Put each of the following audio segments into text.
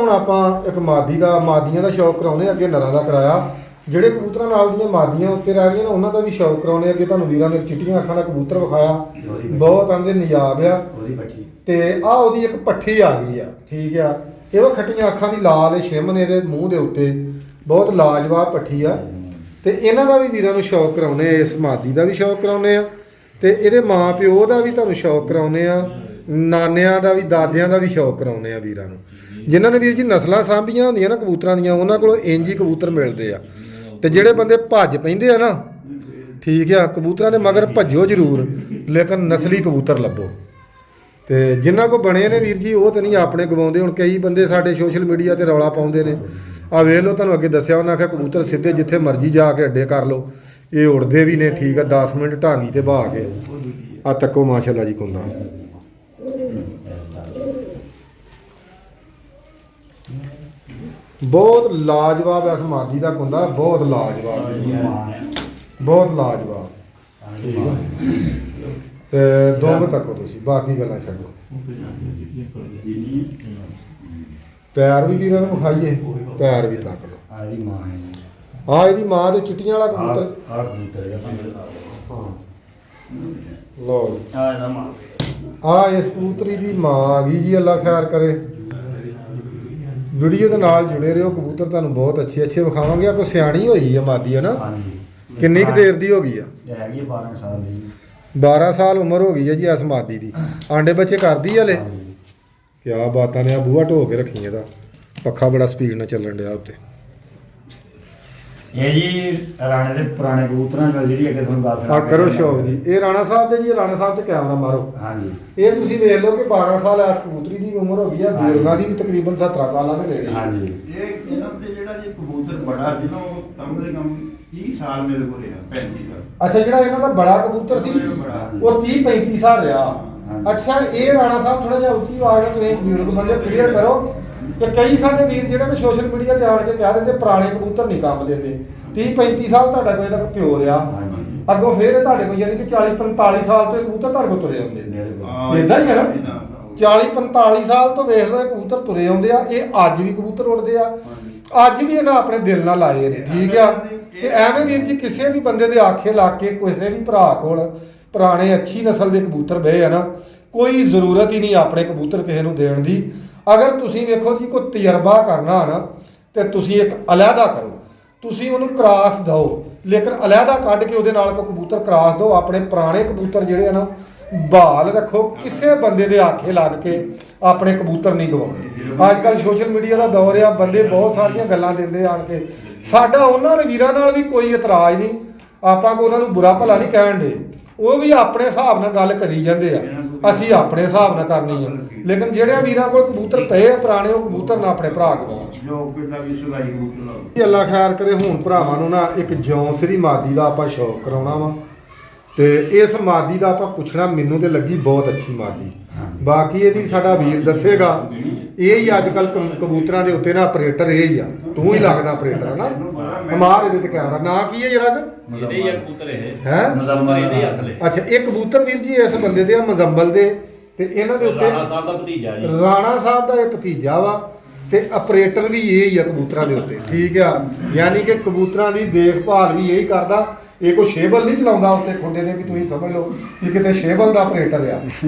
ਹੁਣ ਆਪਾਂ ਇੱਕ ਮਾਦੀਆਂ ਦਾ ਸ਼ੌਕ ਕਰਾਉਣੇ, ਅੱਗੇ ਨਰਾਂ ਦਾ ਕਰਾਇਆ। ਜਿਹੜੇ ਕਬੂਤਰਾਂ ਨਾਲ ਦੀਆਂ ਮਾਦੀਆਂ ਉੱਤੇ ਰਹਿ ਗਈਆਂ ਨਾ ਉਹਨਾਂ ਦਾ ਵੀ ਸ਼ੌਕ ਕਰਾਉਣੇ। ਅੱਗੇ ਤੁਹਾਨੂੰ ਵੀਰਾਂ ਨੇ ਚਿੱਟੀਆਂ ਅੱਖਾਂ ਦਾ ਕਬੂਤਰ ਵਿਖਾਇਆ, ਬਹੁਤ ਆਂਦੇ ਨਿਆਬ ਆ। ਤੇ ਆਹ ਉਹਦੀ ਇੱਕ ਪੱਠੀ ਆ ਗਈ ਆ, ਠੀਕ ਆ। ਇਹ ਖੱਟੀਆਂ ਅੱਖਾਂ ਦੀ ਲਾਲ ਛਿਮ ਨੇ ਇਹਦੇ ਮੂੰਹ ਦੇ ਉੱਤੇ, ਬਹੁਤ ਲਾਜਵਾਬ ਪੱਠੀ ਆ। ਤੇ ਇਹਨਾਂ ਦਾ ਵੀ ਵੀਰਾਂ ਨੂੰ ਸ਼ੌਕ ਕਰਾਉਣੇ, ਇਸ ਮਾਦੀ ਦਾ ਵੀ ਸ਼ੌਕ ਕਰਾਉਣੇ ਆ। ਤੇ ਇਹਦੇ ਮਾਂ ਪਿਓ ਦਾ ਵੀ ਤੁਹਾਨੂੰ ਸ਼ੌਕ ਕਰਾਉਣੇ ਆ, ਨਾਨਿਆਂ ਦਾ ਵੀ, ਦਾਦਿਆਂ ਦਾ ਵੀ ਸ਼ੌਕ ਕਰਾਉਣੇ ਆ ਵੀਰਾਂ ਨੂੰ। ਜਿਨ੍ਹਾਂ ਨੇ ਵੀਰ ਜੀ ਨਸਲਾਂ ਸਾਂਭੀਆਂ ਹੁੰਦੀਆਂ ਨਾ ਕਬੂਤਰਾਂ ਦੀਆਂ, ਉਹਨਾਂ ਕੋਲੋਂ ਇੰਜ ਹੀ ਕਬੂਤਰ ਮਿਲਦੇ ਆ। ਤੇ ਜਿਹੜੇ ਬੰਦੇ ਭੱਜ ਪੈਂਦੇ ਆ ਨਾ, ਠੀਕ ਆ, ਕਬੂਤਰਾਂ ਦੇ ਮਗਰ ਭੱਜੋ ਜ਼ਰੂਰ, ਲੇਕਿਨ ਨਸਲੀ ਕਬੂਤਰ ਲੱਭੋ। ਤੇ ਜਿਨ੍ਹਾਂ ਕੋ ਬਣੇ ਨੇ ਵੀਰ ਜੀ ਉਹ ਤਾਂ ਨਹੀਂ ਆਪਣੇ ਗਵਾਉਂਦੇ। ਹੁਣ ਕਈ ਬੰਦੇ ਸਾਡੇ ਸੋਸ਼ਲ ਮੀਡੀਆ ਤੇ ਰੌਲਾ ਪਾਉਂਦੇ ਨੇ, ਆ ਵੇਖ ਲਓ, ਤੁਹਾਨੂੰ ਅੱਗੇ ਦੱਸਿਆ ਉਹਨਾਂ ਆਖਿਆ ਕਬੂਤਰ ਸਿੱਧੇ ਜਿੱਥੇ ਮਰਜ਼ੀ ਜਾ ਕੇ ਅੱਡੇ ਕਰ ਲਓ, ਇਹ ਉੜਦੇ ਵੀ ਨੇ, ਠੀਕ ਆ। 10 ਮਿੰਟ ਢਾਂਗੀ ਤੇ ਬਹਾ ਕੇ ਆ ਤੱਕੋ ਮਾਸ਼ਾਅੱਲਾ ਜੀ ਕੁੰਦਾ। ਬਹੁਤ ਲਾਜਵਾਬ ਇਸ ਮਾਦੀ ਦਾ ਕੁੰਦਾ, ਬਹੁਤ ਲਾਜਵਾਬ, ਬਹੁਤ ਲਾਜਵਾਬ। ਠੀਕ ਆ, ਤੇ ਦੁੰਗ ਤੱਕੋ ਤੁਸੀਂ, ਬਾਕੀ ਗੱਲਾਂ ਛੱਡੋ। ਪੈਰ ਵੀ ਵੀਰਾਂ ਨੂੰ ਵਿਖਾਈਏ, ਪੈਰ ਵੀ ਤੱਕ ਲਓ। ਆ ਇਹਦੀ ਮਾਂ ਦੇ ਚਿੱਟੀਆਂ ਵਾਲਾ ਕਬੂਤਰ ਲਓ। ਆ ਇਸ ਕਬੂਤਰੀ ਦੀ ਮਾਂ ਆ ਗਈ ਜੀ, ਅੱਲਾ ਖੈਰ ਕਰੇ। ਵੀਡੀਓ ਦੇ ਨਾਲ ਜੁੜੇ ਰਹੋ, ਕਬੂਤਰ ਤੁਹਾਨੂੰ ਬਹੁਤ ਅੱਛੇ ਵਿਖਾਵਾਂਗੇ। ਕੋਈ ਸਿਆਣੀ ਹੋਈ ਆ ਮਾਦੀ, ਹੈ ਨਾ? ਕਿੰਨੀ ਕੁ ਦੇਰ ਦੀ ਹੋ ਗਈ ਆ? 12 ਸਾਲ ਦੀ। 12 ਸਾਲ ਉਮਰ ਹੋ ਗਈ ਹੈ ਜੀ ਇਸ ਮਾਦੀ ਦੀ। ਆਂਡੇ ਬੱਚੇ ਕਰਦੀ ਹਲੇ? ਕਿਆ ਬਾਤਾਂ ਨੇ। ਆ ਬੂਹਾ ਢੋ ਕੇ ਰੱਖੀ ਇਹਦਾ, ਪੱਖਾ ਬੜਾ ਸਪੀਡ ਨਾਲ ਚੱਲਣ ਡਿਆ ਉੱਤੇ। ਇਹ ਜੀ ਰਾਣੇ ਦੇ ਪੁਰਾਣੇ ਕਬੂਤਰਾਂ ਚੋਂ ਜਿਹੜੀ ਅੱਗੇ ਤੁਹਾਨੂੰ ਗੱਲ ਸੁਣਾ ਕਰੋ ਸ਼ੌਕ ਜੀ। ਇਹ ਰਾਣਾ ਸਾਹਿਬ ਦੇ ਜੀ, ਰਾਣਾ ਸਾਹਿਬ ਤੇ ਕੈਮਰਾ ਮਾਰੋ। ਹਾਂਜੀ, ਇਹ ਤੁਸੀਂ ਵੇਖ ਲਓ ਕਿ 12 ਸਾਲ ਇਸ ਕਬੂਤਰੀ ਦੀ ਉਮਰ ਹੋ ਗਈ ਆ। ਬਜ਼ੁਰਗਾਂ ਦੀ ਵੀ ਤਕਰੀਬਨ 17 ਸਾਲਾਂ ਦੇ ਨੇੜੇ। ਹਾਂਜੀ, ਇਹ ਇਹਨਾਂ ਤੇ ਜਿਹੜਾ ਜੀ ਕਬੂਤਰ ਬੜਾ ਜਿਹਨੂੰ ਕਮ ਸੇ ਕਮ 30 ਸਾਲ ਮੇਰੇ ਕੋਲ ਰਿਹਾ, 35 ਸਾਲ। ਅੱਛਾ, ਜਿਹੜਾ ਇਹਨਾਂ ਦਾ ਬੜਾ ਕਬੂਤਰ ਸੀ ਉਹ 30-35 ਸਾਲ ਰਿਹਾ। ਅੱਛਾ, ਇਹ ਰਾਣਾ ਸਾਹਿਬ ਥੋੜਾ ਜਿਹਾ ਉੱਚੀ ਆਵਾਜ਼ ਨਾਲ ਤੁਸੀਂ ਬਜ਼ੁਰਗ ਬੰਦੇ ਕਲੀਅਰ ਕਰੋ ਕਿ ਕਈ ਸਾਡੇ ਵੀਰ ਜਿਹੜੇ ਨੇ ਸੋਸ਼ਲ ਮੀਡੀਆ ਤੇ ਆਣ ਕੇ ਕਹਿ ਦਿੰਦੇ ਪੁਰਾਣੇ ਕਬੂਤਰ ਨਹੀਂ ਕੰਮ ਦਿੰਦੇ। 30-35 ਸਾਲ ਤੁਹਾਡਾ ਕੋਈ ਤੱਕ ਪਿਓ ਰਿਹਾ, ਅੱਗੋਂ ਫਿਰ ਤੁਹਾਡੇ ਕੋਲ ਯਾਨੀ ਕਿ 40-45 ਸਾਲ ਤੋਂ ਇਹ ਕਬੂਤਰ ਤੁਹਾਡੇ ਕੋਲ ਤੁਰੇ ਆਉਂਦੇ ਨੇ। ਇਦਾਂ ਹੀ ਹੈ ਨਾ? 40-45 ਸਾਲ ਤੋਂ ਵੇਖ ਲਓ ਇਹ ਕਬੂਤਰ ਤੁਰੇ ਆਉਂਦੇ ਆ। ਇਹ ਅੱਜ ਵੀ ਕਬੂਤਰ ਉੱਡਦੇ ਆ, ਅੱਜ ਵੀ ਇਹਨਾਂ ਆਪਣੇ ਦਿਲ ਨਾਲ ਲਾਏ ਨੇ, ਠੀਕ ਆ। ਤੇ ਐਵੇਂ ਵੀਰ ਜੀ ਕਿਸੇ ਵੀ ਬੰਦੇ ਦੇ ਆਖੇ ਲਾ ਕੇ ਕਿਸੇ ਵੀ ਭਰਾ ਕੋਲ ਪੁਰਾਣੇ ਅੱਛੀ ਨਸਲ ਦੇ ਕਬੂਤਰ ਬਏ ਆ ਨਾ, ਕੋਈ ਜ਼ਰੂਰਤ ਹੀ ਨਹੀਂ ਆਪਣੇ ਕਬੂਤਰ ਕਿਸੇ ਨੂੰ ਦੇਣ ਦੀ। ਅਗਰ ਤੁਸੀਂ ਵੇਖੋ ਜੀ ਕੋਈ ਤਜਰਬਾ ਕਰਨਾ ਨਾ, ਤੇ ਤੁਸੀਂ ਇੱਕ ਅਲੱਗਾ ਕਰੋ, ਤੁਸੀਂ ਉਹਨੂੰ ਕਰਾਸ ਦਿਓ, ਲੇਕਿਨ ਅਲੱਗਾ ਕੱਢ ਕੇ ਉਹਦੇ ਨਾਲ ਕੋਈ ਕਬੂਤਰ ਕਰਾਸ ਦਿਓ। ਆਪਣੇ ਪੁਰਾਣੇ ਕਬੂਤਰ ਜਿਹੜੇ ਆ ਨਾ ਬਹਾਲ ਰੱਖੋ, ਕਿਸੇ ਬੰਦੇ ਦੇ ਆਖੇ ਲੱਗ ਕੇ ਆਪਣੇ ਕਬੂਤਰ ਨਹੀਂ ਗਵਾਉਂਦੇ। ਅੱਜ ਕੱਲ੍ਹ ਸੋਸ਼ਲ ਮੀਡੀਆ ਦਾ ਦੌਰ ਆ, ਬੰਦੇ ਬਹੁਤ ਸਾਰੀਆਂ ਗੱਲਾਂ ਦਿੰਦੇ ਆਣ ਕੇ। ਸਾਡਾ ਉਹਨਾਂ ਵੀਰਾਂ ਨਾਲ ਵੀ ਕੋਈ ਇਤਰਾਜ਼ ਨਹੀਂ, ਆਪਾਂ ਕੋ ਉਹਨਾਂ ਨੂੰ ਬੁਰਾ ਭਲਾ ਨਹੀਂ ਕਹਿਣ ਦੇ। ਉਹ ਵੀ ਆਪਣੇ ਹਿਸਾਬ ਨਾਲ ਗੱਲ ਕਰੀ ਜਾਂਦੇ ਆ, ਅਸੀਂ ਆਪਣੇ ਹਿਸਾਬ ਨਾਲ ਕਰਨੀ ਆ। ਲੇਕਿਨ ਜਿਹੜੇ ਵੀਰਾਂ ਕੋਲ ਕਬੂਤਰ ਪਏ ਆ ਪੁਰਾਣੇ, ਉਹ ਕਬੂਤਰ ਨਾ ਆਪਣੇ ਭਰਾ ਕੋਲ। ਅੱਲਾ ਖੈਰ ਕਰੇ। ਹੁਣ ਭਰਾਵਾਂ ਨੂੰ ਨਾ ਇੱਕ ਜੌਂਸਰੀ ਮਾਦੀ ਦਾ ਆਪਾਂ ਸ਼ੌਕ ਕਰਾਉਣਾ ਵਾ। ਤੇ ਇਸ ਮਾਦੀ ਦਾ ਆਪਾਂ ਪੁੱਛਣਾ, ਮੈਨੂੰ ਤੇ ਲੱਗੀ ਬਹੁਤ ਅੱਛੀ ਮਾਦੀ। ਬਾਕੀ ਇਹਦੀ ਸਾਡਾ ਵੀਰ ਦੱਸੇਗਾ। ਇਹ ਹੀ ਅੱਜ ਕੱਲ ਕਬੂਤਰਾਂ ਦੇ ਉੱਤੇ ਨਾ ਆਪਰੇਟਰ ਇਹ ਹੀ ਆ। ਤੂੰ ਹੀ ਲੱਗਦਾ ਆਪਰੇਟਰ, ਹੈ ਨਾ? ਹਮਾਰ ਇਹਦੇ ਤੇ ਕੈਮਰਾ। ਨਾ ਕੀ ਹੈ ਜਰਾ? ਇਹਦੇ ਹੀ ਕਬੂਤਰ ਇਹ ਹੈ ਮਜ਼ੰਬਲ ਇਹਦੇ ਹੀ ਅਸਲੇ। ਅੱਛਾ, ਇਹ ਕਬੂਤਰ ਵੀਰ ਜੀ ਇਸ ਬੰਦੇ ਦੇ ਆ, ਮਜ਼ੰਬਲ ਦੇ। ਤੇ ਇਹਨਾਂ ਦੇ ਉੱਤੇ ਰਾਣਾ ਸਾਹਿਬ ਦਾ ਭਤੀਜਾ ਜੀ। ਰਾਣਾ ਸਾਹਿਬ ਦਾ ਇਹ ਭਤੀਜਾ ਵਾ। ਤੇ ਆਪਰੇਟਰ ਵੀ ਇਹ ਹੀ ਆ ਕਬੂਤਰਾਂ ਦੇ ਉੱਤੇ, ਠੀਕ ਆ। ਯਾਨੀ ਕਿ ਕਬੂਤਰਾਂ ਦੀ ਦੇਖਭਾਲ ਵੀ ਇਹੀ ਕਰਦਾ। ਇਹ ਕੋਈ ਸ਼ੇਬਲ ਨਹੀਂ ਚਲਾਉਂਦਾ ਉੱਤੇ ਖੁੱਡੇ ਦੇ, ਵੀ ਤੁਸੀਂ ਸਮਝ ਲਓ ਕਿ ਕਿਤੇ ਸ਼ੇਬਲ ਦਾ ਆਪਰੇਟਰ ਆ,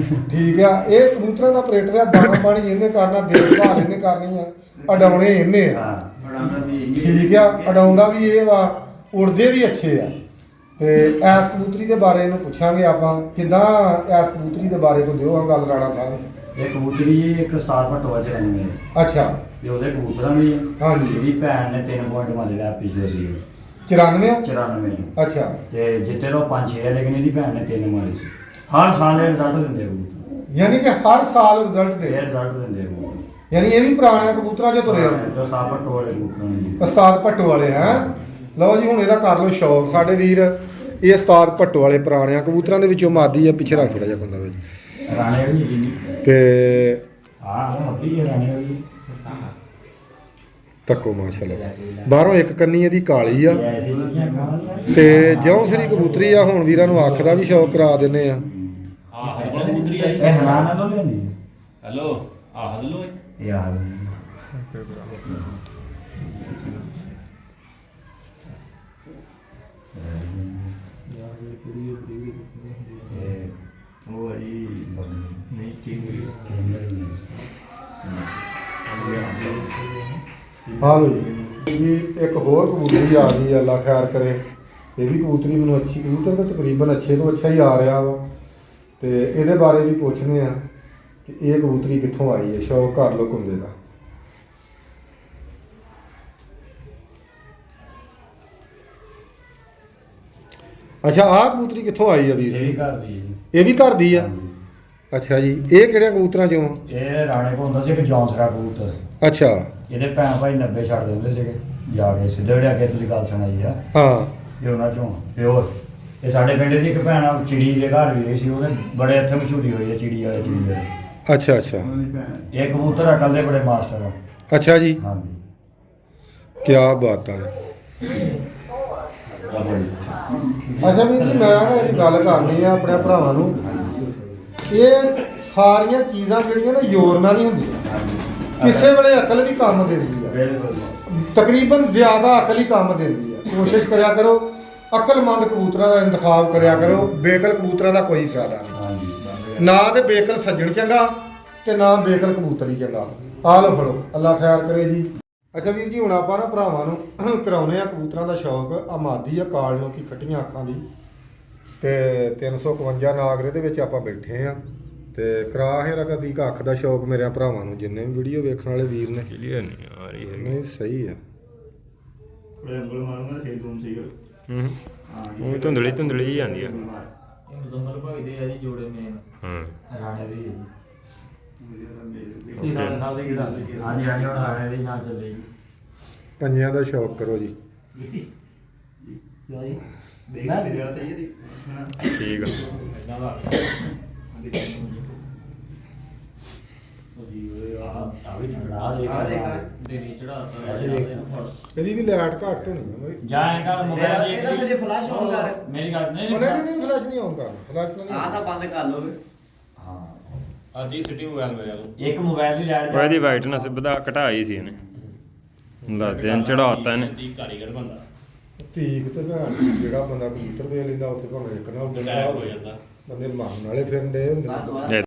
ਠੀਕ ਆ। ਇਹ ਕਬੂਤਰਾਂ ਦਾ ਆਪਰੇਟਰ ਆ। ਦਾਣਾ ਪਾਣੀ ਇਹਨੇ ਕਰਨਾ, ਦੇਖਭਾਲ ਇਹਨੇ ਕਰਨੀ ਆ, ਅਡਾਉਣੇ ਇਹਨੇ ਆ, ਠੀਕ ਆ। ਅਡਾਉਂਦਾ ਵੀ ਇਹ ਵਾ, ਉੜਦੇ ਵੀ ਅੱਛੇ ਆ। ਤੇ ਐਸ ਕਬੂਤਰੀ ਦੇ ਬਾਰੇ ਇਹਨੂੰ ਪੁੱਛਾਂਗੇ ਆਪਾਂ, ਕਿੱਦਾਂ ਐਸ ਕਬੂਤਰੀ ਦੇ ਬਾਰੇ ਕੋ ਦਿਓ ਗੱਲ ਰਾਣਾ ਸਾਹਿਬ। ਇਹ ਕਬੂਤਰੀ ਇੱਕ ਸਟਾਰ ਭਟਵਾ ਚ ਰਹਿੰਦੀ ਹੈ। ਅੱਛਾ, ਤੇ ਉਹਦੇ ਕਬੂਤਰਾਂ ਦੀ ਹਾਂਜੀ। ਇਹਦੀ ਭੈਣ ਨੇ 3 ਪੁਆਇੰਟ ਮਾਰੇ ਲਿਆ ਪਿਛਲੇ ਸੀ 94। 94 ਅੱਛਾ, ਤੇ ਜਿੱਤੇ ਤੋਂ 5-6 ਹੈ, ਲੇਕਿਨ ਇਹਦੀ ਭੈਣ ਨੇ 3 ਮਾਰੇ ਸੀ। ਹਰ ਸਾਲ ਇਹ ਰਿਜ਼ਲਟ ਦਿੰਦੇ ਕਬੂਤਰ, ਯਾਨੀ ਕਿ ਹਰ ਸਾਲ ਰਿਜ਼ਲਟ ਦੇ। ਇਹ ਰਿਜ਼ਲਟ ਦਿੰਦੇ ਕਬੂਤਰ। ਯਾਨੀ ਇਹ ਵੀ ਪੁਰਾਣੇ ਕਬੂਤਰਾਂ 'ਚ ਤੁਰੇ ਆਉਂਦੇ। ਜੋ ਸਟਾਰ ਭਟਵਾ ਵਾਲੇ ਕਬੂਤਰਾਂ ਨੇ। ਉਸਤਾਦ ਭੱਟੋ ਵਾਲੇ ਹੈ। ਲਓ ਜੀ, ਹੁਣ ਇਹਦਾ ਕਰ ਲਓ ਸ਼ੌਕ ਸਾਡੇ ਵੀਰ। ਇਹ ਉਸਤਾਦ ਭੱਟੋ ਵਾਲੇ ਪੁਰਾਣਿਆਂ ਕਬੂਤਰਾਂ ਦੇ ਵਿੱਚੋਂ ਮਾਦੀ ਆ। ਪਿੱਛੇ ਰੱਖ ਥੋੜਾ ਜਿਹਾ ਕੁੰਡਾ ਵਿੱਚ। ਰਾਣੇ ਵਾਲੀ ਜੀ ਤੇ ਹੱਬੀ ਰਾਣੇ ਵਾਲੀ ਤੱਕੋ ਮਾਸ਼ਾਅੱਲਾ। ਬਾਹਰੋਂ ਇੱਕ ਕੰਨੀ ਇਹਦੀ ਕਾਲੀ ਆ ਐਸੀ ਚੀਜ਼ਾਂ ਖਾਣ ਤੇ ਜਿਉਂ ਸਰੀ ਕਬੂਤਰੀ ਆ। ਹੁਣ ਵੀਰਾਂ ਨੂੰ ਅੱਖ ਦਾ ਵੀ ਸ਼ੌਕ ਕਰਾ ਦਿੰਦੇ ਆ। ਆਹ ਕਬੂਤਰੀ ਆਈ। ਇਹ ਹਰਾਨਾ ਤੋਂ ਲੈਂਦੀ ਹੈਲੋ, ਆਹ ਹਲੋ ਇਹ ਆ ਉਹ ਜੀ ਨਹੀਂ ਠੀਕ ਹਾਂ ਜੀ ਇੱਕ ਹੋਰ ਕਬੂਤਰੀ ਆ ਗਈ, ਅੱਲਾ ਖੈਰ ਕਰੇ। ਇਹ ਵੀ ਕਬੂਤਰੀ ਮੈਨੂੰ ਅੱਛੀ, ਕਬੂਤਰ ਤਾਂ ਤਕਰੀਬਨ ਅੱਛੇ ਤੋਂ ਅੱਛਾ ਹੀ ਆ ਰਿਹਾ ਵਾ, ਤੇ ਇਹਦੇ ਬਾਰੇ ਵੀ ਪੁੱਛਦੇ ਆ ਕਿ ਇਹ ਕਬੂਤਰੀ ਕਿੱਥੋਂ ਆਈ ਹੈ। ਸ਼ੌਕ ਕਰ ਲੋ ਕੁੰਦੇ ਦਾ। ਅੱਛਾ, ਆਹ ਕਬੂਤਰੀ ਕਿੱਥੋਂ ਆਈ ਆ ਵੀਰ ਇਹ ਵੀ ਜੀ? ਘਰ ਦੀ ਹੈ ਜੀ। ਇਹ ਵੀ ਘਰ ਦੀ ਆ? ਹਾਂਜੀ। ਅੱਛਾ ਜੀ, ਇਹ ਕਿਹੜਿਆਂ ਕਬੂਤਰਾਂ ਚੋਂ? ਇਹ ਰਾਣੇ ਕੋਲ ਹੁੰਦਾ ਸੀ ਇੱਕ ਜੌਂਸਰਾ ਕਬੂਤਰ। ਅੱਛਾ। ਇਹਦੇ ਭੈਣ ਭਾਈ 90 ਛੱਡ ਦਿੰਦੇ ਸੀਗੇ ਜਾ ਕੇ ਸਿੱਧੇ ਜਿਹੜੇ ਅੱਗੇ ਤੁਸੀਂ ਗੱਲ ਸੁਣਾਈ ਆ, ਹਾਂ ਇਹ ਉਹਨਾਂ ਚੋਂ ਪਿਓਰ। ਇਹ ਸਾਡੇ ਪਿੰਡ ਦੀ ਇੱਕ ਭੈਣ ਆ, ਚਿੜੀ ਦੇ ਘਰ ਵੀ ਰਹੀ ਸੀ, ਉਹਦੇ ਬੜੇ ਇੱਥੇ ਮਸ਼ਹੂਰੀ ਹੋਈ ਹੈ ਚਿੜੀ ਵਾਲੇ ਚਿੜੀ ਵਾਲੇ। ਅੱਛਾ ਅੱਛਾ ਉਹਨਾਂ ਦੀ ਭੈਣ ਇਹ ਕਬੂਤਰ ਅਕਲ ਦੇ ਬੜੇ ਮਾਸਟਰ ਆ। ਅੱਛਾ ਜੀ, ਹਾਂਜੀ। ਕੀ ਬਾਤਾਂ ਨੇ। ਅੱਛਾ ਵੀਰ ਜੀ, ਮੈਂ ਨਾ ਇੱਕ ਗੱਲ ਕਰਨੀ ਆ ਆਪਣੇ ਭਰਾਵਾਂ ਨੂੰ। ਇਹ ਸਾਰੀਆਂ ਚੀਜ਼ਾਂ ਜਿਹੜੀਆਂ ਨਾ ਜ਼ੋਰ ਨਾਲ ਨਹੀਂ ਹੁੰਦੀਆਂ, ਕਿਸੇ ਵੇਲੇ ਅਕਲ ਵੀ ਕੰਮ ਦਿੰਦੀ ਆ। ਤਕਰੀਬਨ ਜ਼ਿਆਦਾ ਅਕਲ ਹੀ ਕੰਮ ਦਿੰਦੀ ਆ। ਕੋਸ਼ਿਸ਼ ਕਰਿਆ ਕਰੋ, ਅਕਲਮੰਦ ਕਬੂਤਰਾਂ ਦਾ ਇੰਤਖਾਬ ਕਰਿਆ ਕਰੋ। ਬੇਕਲ ਕਬੂਤਰਾਂ ਦਾ ਕੋਈ ਫਾਇਦਾ ਨਹੀਂ। ਹਾਂਜੀ। ਨਾ ਤੇ ਬੇਕਲ ਸੱਜਣ ਚੰਗਾ ਤੇ ਨਾ ਬੇਕਲ ਕਬੂਤਰ ਹੀ ਚੰਗਾ। ਆ ਲਓ ਫੜੋ, ਅੱਲਾ ਖੈਰ ਕਰੇ ਜੀ। ਅੱਛਾ ਵੀਰ ਜੀ, ਹੁਣ ਆਪਾਂ ਨਾ ਭਰਾਵਾਂ ਨੂੰ ਕਰਾਉਨੇ ਆ ਕਬੂਤਰਾਂ ਦਾ ਸ਼ੌਕ। ਆਮਾਦੀ ਆ ਕਾਲ ਨੂੰ ਕੀ ਖੱਟੀਆਂ ਅੱਖਾਂ ਦੀ, ਤੇ 351 ਨਾਗਰੇ ਦੇ ਵਿੱਚ ਆਪਾਂ ਬੈਠੇ ਆ, ਤੇ ਕਰਾ ਹੈ ਰਕਦੀ ਅੱਖ ਦਾ ਸ਼ੌਕ ਮੇਰੇ ਭਰਾਵਾਂ ਨੂੰ, ਜਿੰਨੇ ਵੀ ਵੀਡੀਓ ਵੇਖਣ ਵਾਲੇ ਵੀਰ ਨੇ। ਕਲੀਅਰ ਨਹੀਂ ਆ ਰਹੀ ਹੈਗੀ। ਨਹੀਂ ਸਹੀ ਆ। ਥੋੜੇ ਉਂਗਲ ਮਾਰੂੰਗਾ ਖੇਤ ਰੂਮ ਸੀਗਾ। ਉਹ ਧੁੰਦਲੀ ਧੁੰਦਲੀ ਜਿਹੀ ਆਉਂਦੀ ਆ। ਇਹ ਮੁਜ਼ੰਮਲ ਭਾਈ ਦੇ ਆ ਜੀ ਜੋੜੇ ਮੇਨ ਹਾਂ ਰਾਣੇ ਦੀ ਹੈ ਜੀ। ਇਹ ਨਾਲ ਨਾਲ ਦੇ ਕਿਹੜਾ ਹਾਂਜੀ ਹਾਂਜੀ, ਹੁਣ ਰਾਣੇ ਦੀ ਨਾਲ ਚੱਲੇ ਜੀ। ਪੰਜਿਆਂ ਦਾ ਸ਼ੌਕ ਕਰੋ ਜੀ। ਦੇਖ ਤੇ ਜਿਹੜਾ ਸਹੀ ਹੈ ਦੀ ਠੀਕ ਆ। ਇਦਾਂ ਦਾ ਉਹ ਜੀ ਉਹ ਆ ਵੀ ਝਗੜਾ ਦੇਖ ਆ ਦੇਖ। ਦੇਰੀ ਚੜਾਤਾ ਇਹਦੀ ਵੀ ਲਾਈਟ ਘੱਟ ਹੋਣੀ ਆ ਬਈ। ਜਾਂ ਇਹ ਕਰ ਮੋਬਾਈਲ ਦੀ ਇਹਦਾ ਸਜੇ ਫਲੈਸ਼ on ਕਰ। ਮੇਰੀ ਗੱਲ ਨਹੀਂ ਨਹੀਂ ਫਲੈਸ਼ ਨਹੀਂ ਆਉਂ ਕਰਨਾ, ਫਲੈਸ਼ ਨਾਲ ਆਹ ਤਾਂ ਨਹੀਂ। ਬੰਦ ਕਰ ਲਓ। ਹਾਂ, ਅੱਜ ਹੀ ਸਿਟੀ ਮੋਬਾਈਲ ਮੇਰੇ ਨੂੰ ਇੱਕ ਮੋਬਾਈਲ ਦੀ ਲਾਈਟ ਉਹ ਇਹਦੀ ਵਾਈਟਨੈਸ ਵਧਾ ਘਟਾਈ ਸੀ ਇਹਨੇ। ਦੱਸਦੇ ਨੇ ਚੜਾਤਾ ਇਹਨੇ। ਦੀ ਕਾਰੀਗਰ ਬੰਦਾ ਧੀਕ ਤੇ ਭੈਣ ਜਿਹੜਾ ਬੰਦਾ ਕਬੂਤਰ ਵੇਚ ਲੈਂਦਾ ਉੱਥੇ ਭਾਵੇਂ ਇੱਕ ਨਾਲ ਡਿਟੈਕ ਹੋ ਜਾਂਦਾ। ਬੰਦੇ ਮਰਨ ਵਾਲੇ ਫਿਰਨ ਦੇ ਹੁੰਦੇ ਨੇ।